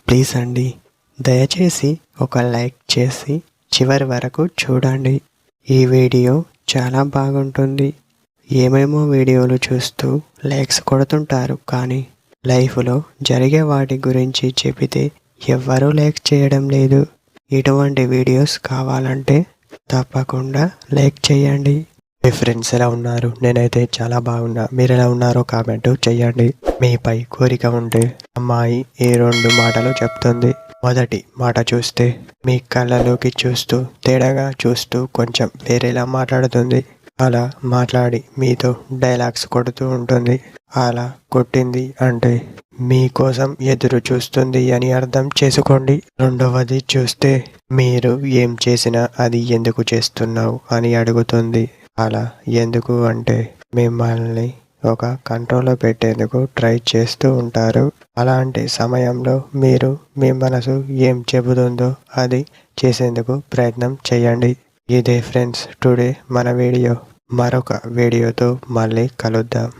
Please అండి, దయచేసి ఒక లైక్ చేసి చివరి వరకు చూడండి. ఈ వీడియో చాలా బాగుంటుంది. ఏమేమో వీడియోలు చూస్తూ లైక్స్ కొడుతుంటారు, కానీ లైఫ్లో జరిగే వాటి గురించి చెబితే ఎవ్వరూ లైక్ చేయడం లేదు. ఇటువంటి వీడియోస్ కావాలంటే తప్పకుండా లైక్ చేయండి. మీ ఫ్రెండ్స్ ఎలా ఉన్నారు? నేనైతే చాలా బాగున్నా. మీరు ఎలా ఉన్నారో కామెంట్ చేయండి. మీపై కోరిక ఉంటే అమ్మాయి ఈ 2 మాటలు చెప్తుంది. మొదటి మాట చూస్తే మీ కళ్ళలోకి చూస్తూ తేడాగా చూస్తూ కొంచెం వేరేలా మాట్లాడుతుంది. అలా మాట్లాడి మీతో డైలాగ్స్ కొడుతూ ఉంటుంది. అలా కొట్టింది అంటే మీకోసం ఎదురు చూస్తుంది అని అర్థం చేసుకోండి. రెండవది చూస్తే మీరు ఏం చేసినా అది ఎందుకు చేస్తున్నావు అని అడుగుతుంది. అలా ఎందుకు అంటే మిమ్మల్ని ఒక కంట్రోల్లో పెట్టేందుకు ట్రై చేస్తూ ఉంటారు. అలాంటి సమయంలో మీరు మీ మనసు ఏం చెబుతుందో అది చేసేందుకు ప్రయత్నం చేయండి. ఇదే ఫ్రెండ్స్ టుడే మన వీడియో. మరొక వీడియోతో మళ్ళీ కలుద్దాం.